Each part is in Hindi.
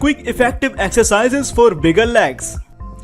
Quick effective exercises for bigger legs.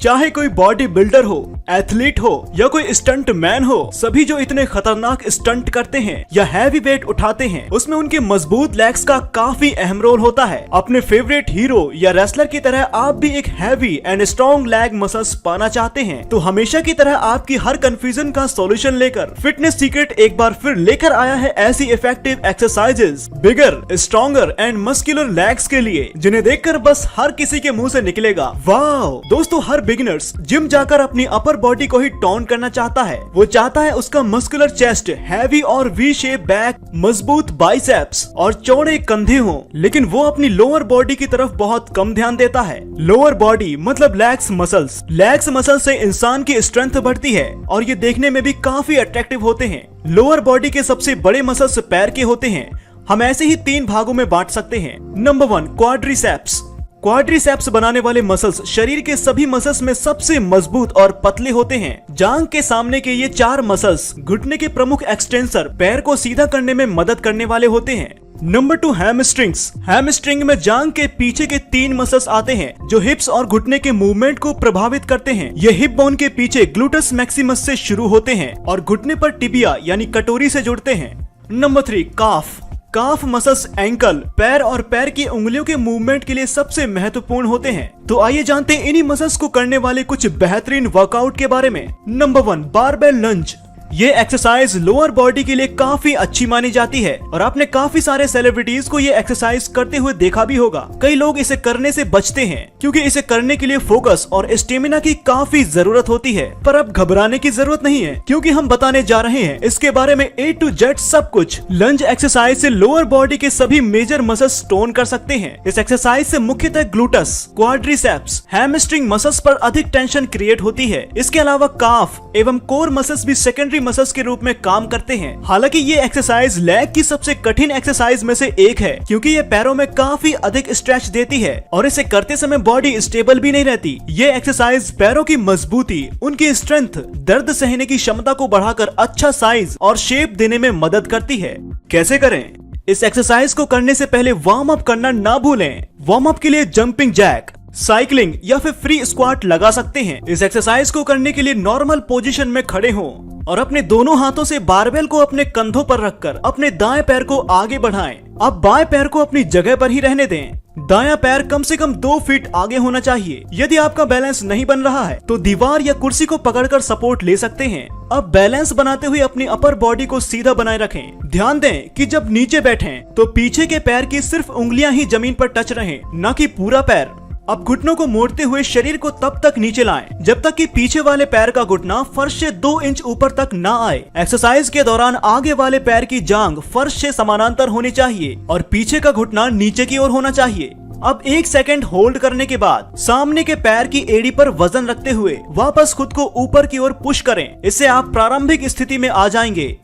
चाहे कोई बॉडी बिल्डर हो, एथलीट हो या कोई स्टंट मैन हो, सभी जो इतने खतरनाक स्टंट करते हैं या हैवी वेट उठाते हैं, उसमें उनके मजबूत लेग्स का काफी अहम रोल होता है। अपने फेवरेट हीरो या रेसलर की तरह आप भी एक heavy and strong leg muscles पाना चाहते हैं, तो हमेशा की तरह आपकी हर कंफ्यूजन का सॉल्यूशन लेकर फिटनेस सीक्रेट एक बार फिर लेकर आया है ऐसी effective exercises bigger, stronger and muscular legs के लिए, जिन्हें देखकर बस हर किसी के मुंह से निकलेगा वाव। दोस्तों, हर बिगिनर्स जिम जाकर अपनी अपर बॉडी को ही टोन करना चाहता है। वो चाहता है उसका मस्कुलर चेस्ट, हैवी और वी शेप बैक, मजबूत बाइसेप्स और चौड़े कंधे हों, लेकिन वो अपनी लोअर बॉडी की तरफ बहुत कम ध्यान देता है। लोअर बॉडी मतलब लेग्स मसल्स। लेग्स मसल से इंसान की स्ट्रेंथ बढ़ती है और ये देखने में भी काफी अट्रैक्टिव होते हैं। लोअर बॉडी के सबसे बड़े मसल्स पैर के होते हैं। हम ऐसे ही 3 भागों में बांट सकते हैं। Number 1, quadriceps. क्वाड्रिसेप्स बनाने वाले मसल्स शरीर के सभी मसल्स में सबसे मजबूत और पतले होते हैं। जांग के सामने के ये 4 मसल्स घुटने के प्रमुख एक्सटेंसर, पैर को सीधा करने में मदद करने वाले होते हैं। Number 2, hamstrings. हैमस्ट्रिंग में जांग के पीछे के 3 मसल्स आते हैं जो हिप्स और घुटने के मूवमेंट को प्रभावित करते हैं। ये हिप बोन के पीछे ग्लूटस मैक्सिमस से शुरू होते हैं और घुटने पर टिबिया यानी कटोरी से जुड़ते हैं। नंबर 3, काफ। काफ मसल्स एंकल, पैर और पैर की उंगलियों के मूवमेंट के लिए सबसे महत्वपूर्ण होते हैं। तो आइए जानते हैं इन्हीं मसल्स को करने वाले कुछ बेहतरीन वर्कआउट के बारे में। नंबर 1, बारबेल लंज। ये एक्सरसाइज लोअर बॉडी के लिए काफी अच्छी मानी जाती है और आपने काफी सारे सेलिब्रिटीज को ये एक्सरसाइज करते हुए देखा भी होगा। कई लोग इसे करने से बचते हैं क्योंकि इसे करने के लिए फोकस और स्टेमिना की काफी जरूरत होती है, पर अब घबराने की जरूरत नहीं है क्योंकि हम बताने जा रहे हैं इसके बारे में A to Z सब कुछ। लंज एक्सरसाइज से लोअर बॉडी के सभी मेजर मसल्स टोन कर सकते हैं। इस एक्सरसाइज से मुख्यतः ग्लूटस, क्वाड्रिसेप्स, हैमस्ट्रिंग मसल्स पर अधिक टेंशन क्रिएट होती है। इसके अलावा काफ एवं कोर मसल्स भी सेकेंडरी मसल्स के रूप में काम करते हैं। हालांकि ये एक्सरसाइज लेग की सबसे कठिन एक्सरसाइज में से एक है क्योंकि ये पैरों में काफी अधिक स्ट्रेच देती है और इसे करते समय बॉडी स्टेबल भी नहीं रहती। ये एक्सरसाइज पैरों की मजबूती, उनकी स्ट्रेंथ, दर्द सहने की क्षमता को बढ़ाकर अच्छा साइज और शेप देने में मदद करती है। कैसे करें? इस एक्सरसाइज को करने से पहले वार्म अप करना ना भूलें। वार्म अप के लिए जंपिंग जैक, साइकिलिंग या फिर फ्री स्क्वाट लगा सकते हैं। इस एक्सरसाइज को करने के लिए नॉर्मल पोजीशन में खड़े हों और अपने दोनों हाथों से बारबेल को अपने कंधों पर रखकर अपने दाएं पैर को आगे बढ़ाएं। अब बाएं पैर को अपनी जगह पर ही रहने दें। दायां पैर कम से कम 2 फीट आगे होना चाहिए। यदि आपका बैलेंस नहीं बन रहा है तो दीवार या कुर्सी को पकड़कर सपोर्ट ले सकते हैं। अब बैलेंस बनाते हुए अपनी अपर बॉडी को सीधा बनाए रखें। ध्यान दें कि जब नीचे बैठें तो पीछे के पैर की सिर्फ उंगलियां ही जमीन पर टच रहें, न कि पूरा पैर। अब घुटनों को मोड़ते हुए शरीर को तब तक नीचे लाएं जब तक कि पीछे वाले पैर का घुटना फर्श से 2 इंच ऊपर तक ना आए। एक्सरसाइज के दौरान आगे वाले पैर की जांघ फर्श से समानांतर होनी चाहिए और पीछे का घुटना नीचे की ओर होना चाहिए। अब 1 सेकंड होल्ड करने के बाद सामने के पैर की एड़ी पर वजन रखते हुए वापस खुद को ऊपर की ओर पुश करें। इससे आप प्रारंभिक स्थिति में आ जाएंगे।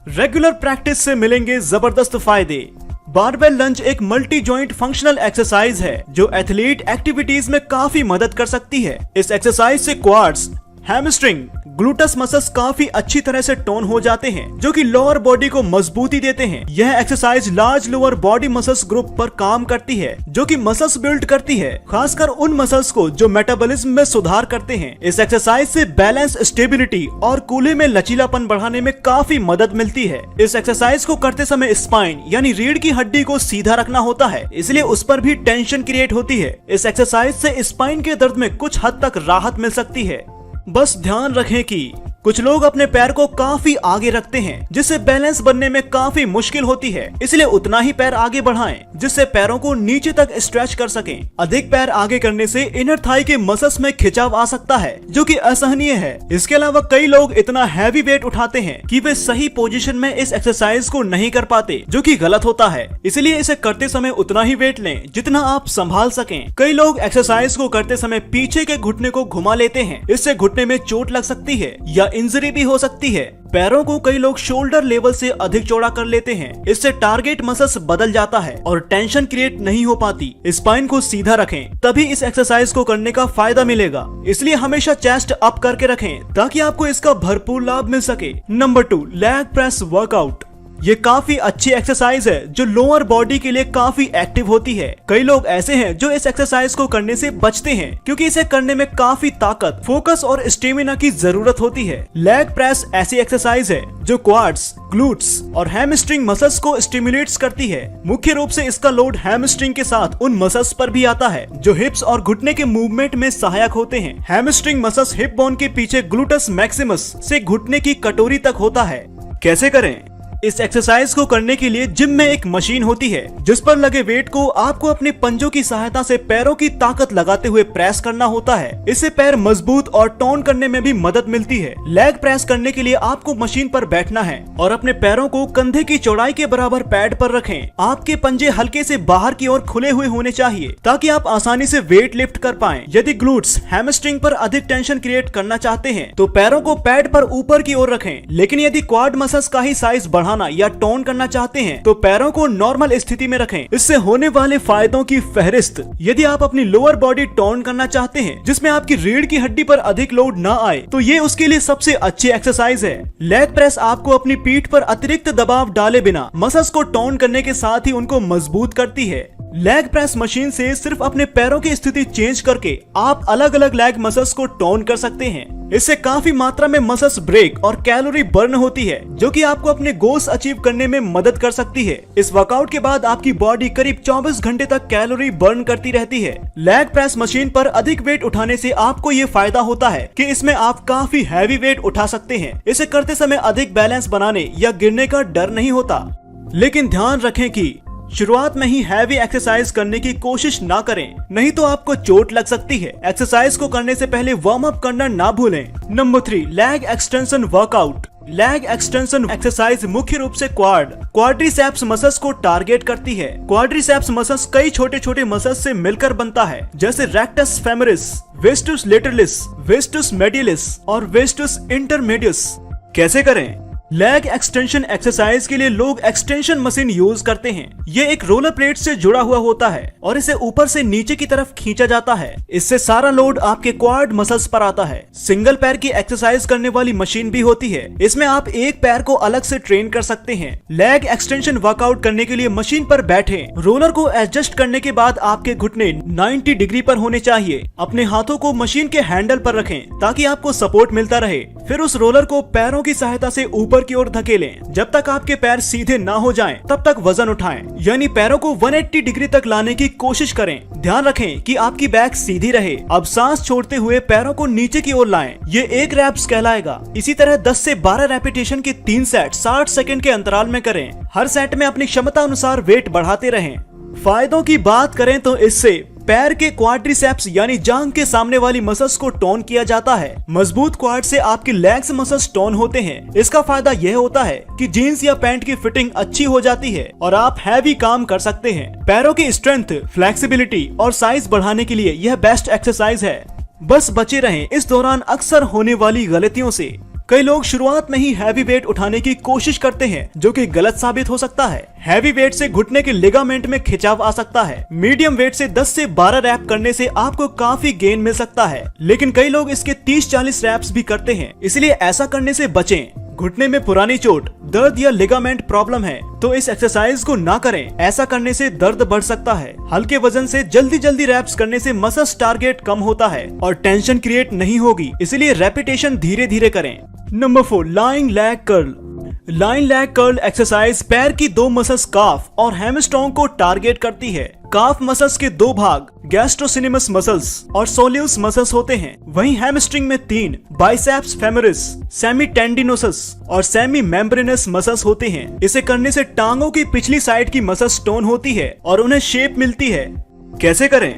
रेगुलर प्रैक्टिस से मिलेंगे जबरदस्त फायदे। बारबेल लंज एक मल्टी जॉइंट फंक्शनल एक्सरसाइज है जो एथलीट एक्टिविटीज में काफी मदद कर सकती है। इस एक्सरसाइज से क्वाड्स, हैमस्ट्रिंग, ग्लूटस मसल्स काफी अच्छी तरह से टोन हो जाते हैं जो कि लोअर बॉडी को मजबूती देते हैं। यह exercise large lower body muscles group पर काम करती है जो कि मसल्स बिल्ड करती है, खासकर उन मसल्स को जो मेटाबॉलिज्म में सुधार करते हैं। इस एक्सरसाइज से बैलेंस, स्टेबिलिटी और कूल्हे में लचीलापन बढ़ाने में काफी मदद मिलती है। इस एक्सरसाइज को करते समय स्पाइन यानी रीढ़ की हड्डी को सीधा रखना होता है, इसलिए उस पर भी टेंशन क्रिएट होती है। इस एक्सरसाइज से स्पाइन के दर्द में कुछ हद तक राहत मिल सकती है। बस ध्यान रखें कि कुछ लोग अपने पैर को काफी आगे रखते हैं जिससे बैलेंस बनने में काफी मुश्किल होती है, इसलिए उतना ही पैर आगे बढ़ाएं जिससे पैरों को नीचे तक स्ट्रेच कर सकें। अधिक पैर आगे करने से इनर थाई के मसल्स में खिंचाव आ सकता है जो कि असहनीय है। इसके अलावा कई लोग इतना हैवी वेट उठाते हैं कि वे सही पोजीशन में इस एक्सरसाइज को नहीं कर पाते, जो कि गलत होता है। इसलिए इसे करते समय उतना ही वेट लें जितना आप संभाल सकें। कई लोग एक्सरसाइज को करते समय पीछे के घुटने को घुमा लेते हैं, इससे घुटने में चोट लग सकती है या इंजरी भी हो सकती है। पैरों को कई लोग शोल्डर लेवल से अधिक चौड़ा कर लेते हैं, इससे टारगेट मसल्स बदल जाता है और टेंशन क्रिएट नहीं हो पाती। स्पाइन को सीधा रखें, तभी इस एक्सरसाइज को करने का फायदा मिलेगा। इसलिए हमेशा चेस्ट अप करके रखें ताकि आपको इसका भरपूर लाभ मिल सके। Number 2, leg press workout. ये काफी अच्छी एक्सरसाइज है जो लोअर बॉडी के लिए काफी एक्टिव होती है। कई लोग ऐसे हैं जो इस एक्सरसाइज को करने से बचते हैं क्योंकि इसे करने में काफी ताकत, फोकस और स्टेमिना की जरूरत होती है। लेग प्रेस ऐसी एक्सरसाइज है जो क्वाड्स, ग्लूट्स और हैमस्ट्रिंग मसल्स को स्टिमुलेट्स करती है। मुख्य रूप से इसका लोड हैमस्ट्रिंग के साथ उन मसल्स पर भी आता है जो हिप्स और घुटने के मूवमेंट में सहायक होते हैं। हैमस्ट्रिंग मसल्स हिप बोन के पीछे ग्लूटस मैक्सिमस से घुटने की कटोरी तक होता है। कैसे करें? इस एक्सरसाइज को करने के लिए जिम में एक मशीन होती है जिस पर लगे वेट को आपको अपने पंजों की सहायता से पैरों की ताकत लगाते हुए प्रेस करना होता है। इससे पैर मजबूत और टोन करने में भी मदद मिलती है। लेग प्रेस करने के लिए आपको मशीन पर बैठना है और अपने पैरों को कंधे की चौड़ाई के बराबर पैड पर रखें। आपके पंजे हल्के से बाहर की ओर खुले हुए होने चाहिए ताकि आप आसानी से वेट लिफ्ट कर पाएं। यदि ग्लूट्स, हैमस्ट्रिंग पर अधिक टेंशन क्रिएट करना चाहते हैं तो पैरों को पैड पर ऊपर की ओर रखें, लेकिन यदि क्वाड मसल्स का ही साइज बढ़ाना या टोन करना चाहते हैं तो पैरों को नॉर्मल स्थिति में रखें। इससे होने वाले फायदों की फहरिस्त। यदि आप अपनी लोअर बॉडी टोन करना चाहते हैं जिसमें आपकी रीढ़ की हड्डी पर अधिक लोड न आए तो ये उसके लिए सबसे अच्छी एक्सरसाइज है। लेग प्रेस आपको अपनी पीठ पर अतिरिक्त दबाव डाले बिना मसल्स को टोन करने के साथ ही उनको मजबूत करती है। लेग प्रेस मशीन से सिर्फ अपने पैरों की स्थिति चेंज करके आप अलग अलग लेग मसल्स को टोन कर सकते हैं। इससे काफी मात्रा में मसल्स ब्रेक और कैलोरी बर्न होती है जो कि आपको अपने गोल्स अचीव करने में मदद कर सकती है। इस वर्कआउट के बाद आपकी बॉडी करीब 24 घंटे तक कैलोरी बर्न करती रहती है। लेग प्रेस मशीन पर अधिक वेट उठाने से आपको ये फायदा होता है कि इसमें आप काफी हैवी वेट उठा सकते हैं। इसे करते समय अधिक बैलेंस बनाने या गिरने का डर नहीं होता। लेकिन ध्यान रखें कि शुरुआत में ही हैवी एक्सरसाइज करने की कोशिश ना करें, नहीं तो आपको चोट लग सकती है। एक्सरसाइज को करने से पहले वार्म अप करना ना भूलें। Number 3, leg extension workout. Leg extension exercise मुख्य रूप से क्वाड्रिसेप्स मसल्स को टारगेट करती है। क्वाड्रिसेप्स मसल्स कई छोटे छोटे मसल्स से मिलकर बनता है जैसे rectus femoris, vastus lateralis, vastus medialis और वेस्टस इंटरमेडियस। कैसे करें? लेग एक्सटेंशन एक्सरसाइज के लिए लोग एक्सटेंशन मशीन यूज करते हैं। ये एक रोलर प्लेट से जुड़ा हुआ होता है और इसे ऊपर से नीचे की तरफ खींचा जाता है। इससे सारा लोड आपके क्वाड मसल्स पर आता है। सिंगल पैर की एक्सरसाइज करने वाली मशीन भी होती है। इसमें आप एक पैर को अलग से ट्रेन कर सकते हैं। लेग एक्सटेंशन वर्कआउट करने के लिए मशीन पर बैठे, रोलर को एडजस्ट करने के बाद आपके घुटने 90 डिग्री पर होने चाहिए। अपने हाथों को मशीन के हैंडल पर रखें ताकि आपको सपोर्ट मिलता रहे। फिर उस रोलर को पैरों की सहायता से ऊपर की ओर धकेलें। जब तक आपके पैर सीधे ना हो जाएं, तब तक वजन उठाएं, यानी पैरों को 180 डिग्री तक लाने की कोशिश करें। ध्यान रखें कि आपकी बैक सीधी रहे। अब सांस छोड़ते हुए पैरों को नीचे की ओर लाएं। ये एक रैप्स कहलाएगा। इसी तरह 10 से 12 रेपिटेशन के 3 सेट 60 सेकंड के अंतराल में करें। हर सेट में अपनी क्षमता अनुसार वेट बढ़ाते रहें। फायदों की बात करें तो इससे पैर के क्वाड्रिसेप्स यानी जांघ के सामने वाली मसल्स को टोन किया जाता है। मजबूत क्वाड से आपके लेग्स मसल्स टोन होते हैं। इसका फायदा यह होता है कि जीन्स या पैंट की फिटिंग अच्छी हो जाती है और आप हैवी काम कर सकते हैं। पैरों की स्ट्रेंथ, फ्लेक्सिबिलिटी और साइज बढ़ाने के लिए यह बेस्ट एक्सरसाइज है। बस बचे रहें इस दौरान अक्सर होने वाली गलतियों से। कई लोग शुरुआत में ही हैवी वेट उठाने की कोशिश करते हैं जो कि गलत साबित हो सकता है। हैवी वेट से घुटने के लिगामेंट में खिंचाव आ सकता है। मीडियम वेट से 10 से 12 रैप करने से आपको काफी गेन मिल सकता है, लेकिन कई लोग इसके 30-40 रैप्स भी करते हैं, इसलिए ऐसा करने से बचें। घुटने में पुरानी चोट, दर्द या लिगामेंट प्रॉब्लम है तो इस एक्सरसाइज को ना करें। ऐसा करने से दर्द बढ़ सकता है। हल्के वजन से जल्दी रैप्स करने से मसल्स टारगेट कम होता है और टेंशन क्रिएट नहीं होगी, इसलिए रेपिटेशन धीरे धीरे करें। Number 4, lying leg curl. Line leg curl exercise पैर की 2 मसल्स काफ और हैमस्ट्रॉन्ग को टारगेट करती है। काफ मसल्स के 2 भाग गैस्ट्रोसिनेमस मसल्स और सोलियस मसल्स होते हैं। वहीं हैमस्ट्रिंग में 3 बाइसेप्स फेमोरिस, सेमी टेंडिनोसस और सेमी मेम्ब्रेनस मसल्स होते हैं। इसे करने से टांगों की पिछली साइड की मसल्स टोन होती है और उन्हें शेप मिलती है। कैसे करें?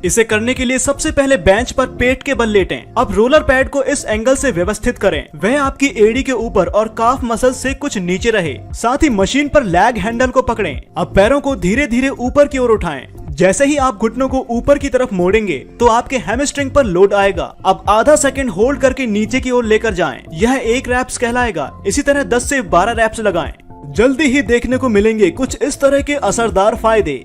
इसे करने के लिए सबसे पहले बेंच पर पेट के बल लेटें। अब रोलर पैड को इस एंगल से व्यवस्थित करें, वह आपकी एड़ी के ऊपर और काफ मसल से कुछ नीचे रहे। साथ ही मशीन पर लेग हैंडल को पकड़ें। अब पैरों को धीरे धीरे ऊपर की ओर उठाएं। जैसे ही आप घुटनों को ऊपर की तरफ मोड़ेंगे तो आपके हैमस्ट्रिंग पर लोड आएगा। अब आधा सेकंड होल्ड करके नीचे की ओर लेकर जाएं। यह एक रैप्स कहलाएगा। इसी तरह 10 से 12 रैप्स लगाएं। जल्दी ही देखने को मिलेंगे कुछ इस तरह के असरदार फायदे।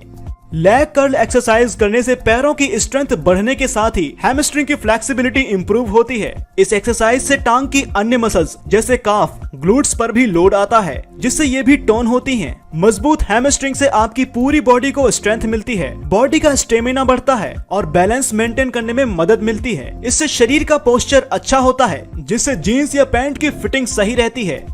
लेग कर्ल एक्सरसाइज करने से पैरों की स्ट्रेंथ बढ़ने के साथ ही हैमस्ट्रिंग की फ्लेक्सिबिलिटी इंप्रूव होती है। इस एक्सरसाइज से टांग की अन्य मसल्स जैसे काफ, ग्लूट्स पर भी लोड आता है, जिससे ये भी टोन होती हैं। मजबूत हैमस्ट्रिंग से आपकी पूरी बॉडी को स्ट्रेंथ मिलती है, बॉडी का स्टेमिना बढ़ता है और बैलेंस मेंटेन करने में मदद मिलती है। इससे शरीर का पोस्चर अच्छा होता है, जिससे जीन्स या पैंट की फिटिंग सही रहती है।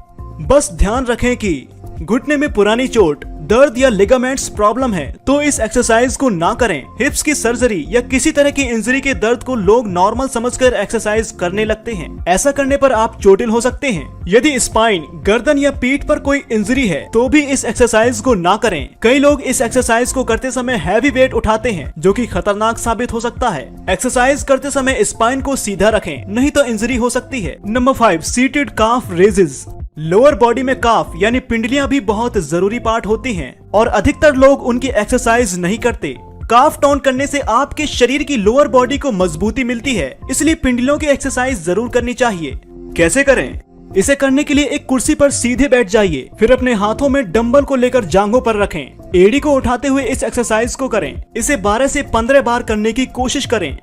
बस ध्यान रखें कि घुटने में पुरानी चोट, दर्द या लिगामेंट्स प्रॉब्लम है तो इस एक्सरसाइज को ना करें। हिप्स की सर्जरी या किसी तरह की इंजरी के दर्द को लोग नॉर्मल समझकर एक्सरसाइज करने लगते हैं। ऐसा करने पर आप चोटिल हो सकते हैं। यदि स्पाइन, गर्दन या पीठ पर कोई इंजरी है तो भी इस एक्सरसाइज को ना करें। कई लोग इस एक्सरसाइज को करते समय हैवी वेट उठाते हैं, जो कि खतरनाक साबित हो सकता है। एक्सरसाइज करते समय स्पाइन को सीधा रखें, नहीं तो इंजरी हो सकती है। नंबर 5, सीटेड काफ रेजेस। लोअर बॉडी में काफ यानी पिंडलियां भी बहुत जरूरी पार्ट होती हैं और अधिकतर लोग उनकी एक्सरसाइज नहीं करते। काफ टोन करने से आपके शरीर की लोअर बॉडी को मजबूती मिलती है, इसलिए पिंडलियों की एक्सरसाइज जरूर करनी चाहिए। कैसे करें? इसे करने के लिए एक कुर्सी पर सीधे बैठ जाइए, फिर अपने हाथों में डंबल को लेकर जांघों पर रखें। एड़ी को उठाते हुए इस एक्सरसाइज को करें। इसे 12 से 15 बार करने की कोशिश करें।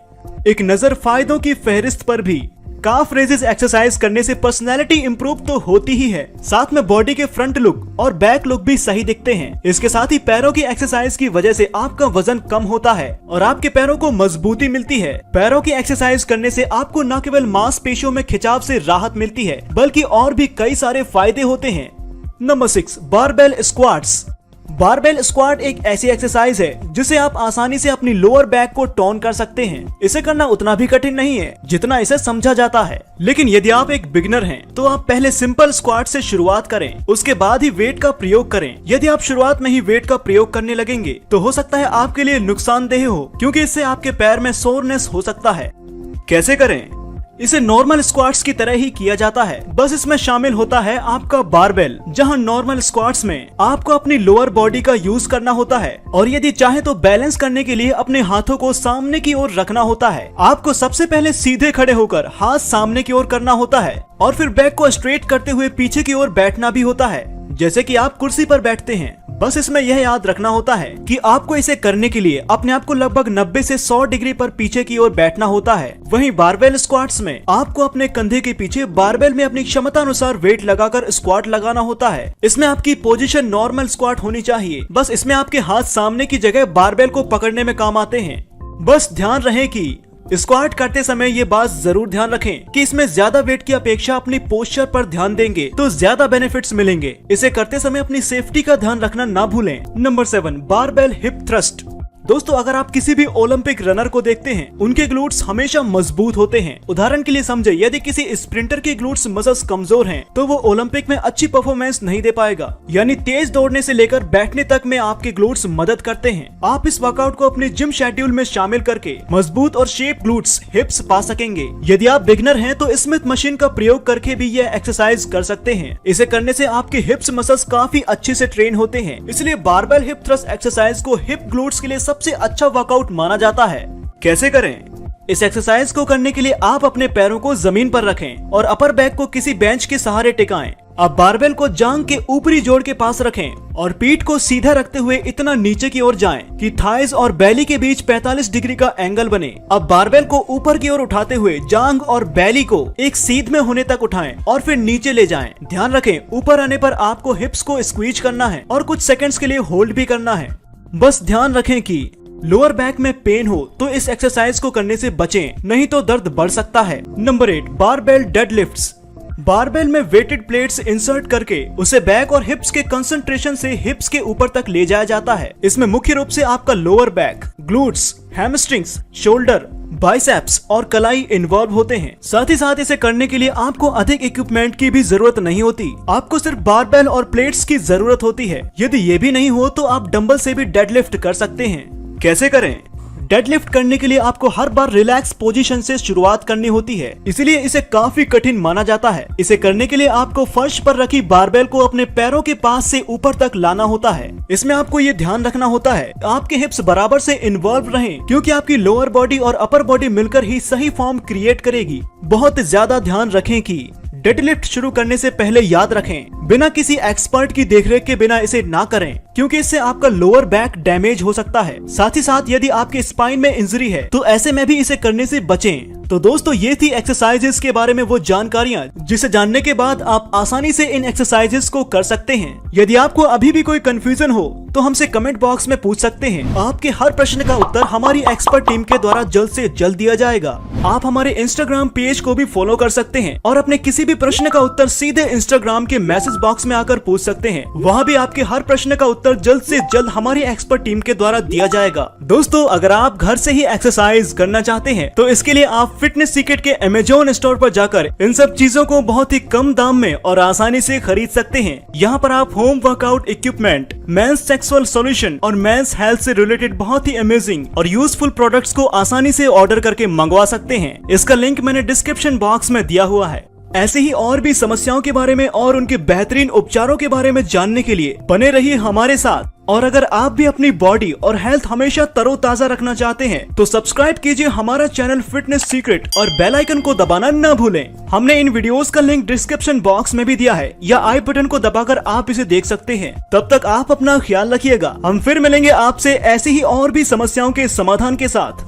एक नजर फायदों की फहरिस्त पर भी। काफ रेजेस एक्सरसाइज करने से पर्सनैलिटी इंप्रूव तो होती ही है, साथ में बॉडी के फ्रंट लुक और बैक लुक भी सही दिखते हैं। इसके साथ ही पैरों की एक्सरसाइज की वजह से आपका वजन कम होता है और आपके पैरों को मजबूती मिलती है। पैरों की एक्सरसाइज करने से आपको न केवल मांसपेशियों में खिंचाव से राहत मिलती है, बल्कि और भी कई सारे फायदे होते हैं। Number 6, barbell squats. Barbell squat एक ऐसी एक्सरसाइज है जिसे आप आसानी से अपनी लोअर बैक को टोन कर सकते हैं। इसे करना उतना भी कठिन नहीं है जितना इसे समझा जाता है, लेकिन यदि आप एक बिगिनर हैं तो आप पहले सिंपल स्क्वाट से शुरुआत करें, उसके बाद ही वेट का प्रयोग करें। यदि आप शुरुआत में ही वेट का प्रयोग करने लगेंगे तो हो सकता है आपके लिए नुकसानदेह हो, क्योंकि इससे आपके पैर में सोरनेस हो सकता है। कैसे करें? इसे नॉर्मल स्क्वाट्स की तरह ही किया जाता है, बस इसमें शामिल होता है आपका बारबेल। जहां नॉर्मल स्क्वाट्स में आपको अपनी लोअर बॉडी का यूज करना होता है और यदि चाहे तो बैलेंस करने के लिए अपने हाथों को सामने की ओर रखना होता है। आपको सबसे पहले सीधे खड़े होकर हाथ सामने की ओर करना होता है और फिर बैक को स्ट्रेट करते हुए पीछे की ओर बैठना भी होता है, जैसे कि आप कुर्सी पर बैठते हैं। बस इसमें यह याद रखना होता है कि आपको इसे करने के लिए अपने आप को लगभग 90 से 100 डिग्री पर पीछे की ओर बैठना होता है। वहीं बारबेल स्क्वाट्स में आपको अपने कंधे के पीछे बारबेल में अपनी क्षमता अनुसार वेट लगाकर स्क्वाट लगाना होता है। इसमें आपकी पोजीशन नॉर्मल स्क्वाट होनी चाहिए, बस इसमें आपके हाथ सामने की जगह बारबेल को पकड़ने में काम आते हैं। बस ध्यान रहे कि स्क्वाट करते समय ये बात जरूर ध्यान रखें कि इसमें ज्यादा वेट की अपेक्षा अपनी पोस्चर पर ध्यान देंगे तो ज्यादा बेनिफिट्स मिलेंगे। इसे करते समय अपनी सेफ्टी का ध्यान रखना ना भूलें। Number 7, barbell hip thrust. दोस्तों, अगर आप किसी भी ओलंपिक रनर को देखते हैं, उनके ग्लूट्स हमेशा मजबूत होते हैं। उदाहरण के लिए समझे, यदि किसी स्प्रिंटर के ग्लूट्स मसल्स कमजोर हैं, तो वो ओलंपिक में अच्छी परफॉर्मेंस नहीं दे पाएगा। यानी तेज दौड़ने से लेकर बैठने तक में आपके ग्लूट्स मदद करते हैं। आप इस वर्कआउट को अपने जिम शेड्यूल में शामिल करके मजबूत और शेप ग्लूट्स हिप्स पा सकेंगे। यदि आप बिगिनर हैं तो स्मिथ मशीन का प्रयोग करके भी यह एक्सरसाइज कर सकते हैं। इसे करने से आपके हिप्स मसल्स काफी अच्छे से ट्रेन होते हैं, इसलिए बारबेल हिप थ्रस्ट एक्सरसाइज को हिप ग्लूट्स के लिए सबसे अच्छा वर्कआउट माना जाता है। कैसे करें? इस एक्सरसाइज को करने के लिए आप अपने पैरों को जमीन पर रखें और अपर बैक को किसी बेंच के सहारे टिकाएं। अब बारबेल को जांघ के ऊपरी जोड़ के पास रखें और पीठ को सीधा रखते हुए इतना नीचे की ओर जाएं कि थाइज और बैली के बीच 45 डिग्री का एंगल बने। अब बारबेल को ऊपर की ओर उठाते हुए जांघ और बैली को एक सीध में होने तक उठाएं और फिर नीचे ले जाएं। ध्यान रखें, ऊपर आने पर आपको हिप्स को स्क्वीज करना है और कुछ सेकंड्स के लिए होल्ड भी करना है। बस ध्यान रखें कि लोअर बैक में पेन हो तो इस एक्सरसाइज को करने से बचें, नहीं तो दर्द बढ़ सकता है। Number 8, barbell deadlifts. बारबेल में वेटेड प्लेट्स इंसर्ट करके उसे बैक और हिप्स के कंसंट्रेशन से हिप्स के ऊपर तक ले जाया जाता है। इसमें मुख्य रूप से आपका lower back, glutes, hamstrings, shoulder, biceps और कलाई इन्वॉल्व होते हैं। साथ ही साथ इसे करने के लिए आपको अधिक इक्विपमेंट की भी जरूरत नहीं होती। आपको सिर्फ बारबेल और प्लेट्स की जरूरत होती है। यदि ये भी नहीं हो तो आप डंबल से भी डेडलिफ्ट कर सकते हैं। कैसे करें? डेडलिफ्ट करने के लिए आपको हर बार रिलैक्स पोजीशन से शुरुआत करनी होती है, इसलिए इसे काफी कठिन माना जाता है। इसे करने के लिए आपको फर्श पर रखी बारबेल को अपने पैरों के पास से ऊपर तक लाना होता है। इसमें आपको ये ध्यान रखना होता है आपके हिप्स बराबर से इन्वॉल्व रहें, क्योंकि आपकी लोअर बॉडी और अपर बॉडी मिलकर ही सही फॉर्म क्रिएट करेगी। बहुत ज्यादा ध्यान रखें कि डेडलिफ्ट शुरू करने से पहले याद रखें, बिना किसी एक्सपर्ट की देखरेख के बिना इसे ना करें, क्योंकि इससे आपका लोअर बैक डैमेज हो सकता है। साथ ही साथ यदि आपके स्पाइन में इंजरी है तो ऐसे में भी इसे करने से बचें। तो दोस्तों ये थी एक्सरसाइजेस के बारे में वो जानकारियां जिसे जानने के बाद आप आसानी से इन एक्सरसाइजेस को कर सकते हैं। यदि आपको अभी भी कोई कंफ्यूजन हो तो हमसे कमेंट बॉक्स में पूछ सकते हैं। आपके हर प्रश्न का उत्तर हमारी एक्सपर्ट टीम के द्वारा जल्द से जल्द दिया जाएगा। आप हमारे इंस्टाग्राम पेज को भी फॉलो कर सकते हैं और अपने किसी भी प्रश्न का उत्तर सीधे इंस्टाग्राम के मैसेज बॉक्स में आकर पूछ सकते हैं। वहाँ भी आपके हर प्रश्न का उत्तर जल्द से जल्द हमारी एक्सपर्ट टीम के द्वारा दिया जाएगा। दोस्तों अगर आप घर से ही एक्सरसाइज करना चाहते हैं तो इसके लिए आप फिटनेस सीक्रेट के अमेज़न स्टोर पर जाकर इन सब चीजों को बहुत ही कम दाम में और आसानी से खरीद सकते हैं। यहाँ पर आप home workout equipment, men's sexual solution और मेंस हेल्थ से रिलेटेड बहुत ही अमेजिंग और यूजफुल प्रोडक्ट्स को आसानी से ऑर्डर करके मंगवा सकते हैं। इसका लिंक मैंने डिस्क्रिप्शन बॉक्स में दिया हुआ है। ऐसे ही और भी समस्याओं के बारे में और उनके बेहतरीन उपचारों के बारे में जानने के लिए बने रहिए हमारे साथ। और अगर आप भी अपनी बॉडी और हेल्थ हमेशा तरोताजा रखना चाहते हैं तो सब्सक्राइब कीजिए हमारा चैनल फिटनेस सीक्रेट और बेल आइकन को दबाना न भूलें। हमने इन वीडियोस का लिंक डिस्क्रिप्शन बॉक्स में भी दिया है या आई बटन को दबाकर आप इसे देख सकते हैं। तब तक आप अपना ख्याल रखिएगा। हम फिर मिलेंगे आपसे ऐसी ही और भी समस्याओं के समाधान के साथ।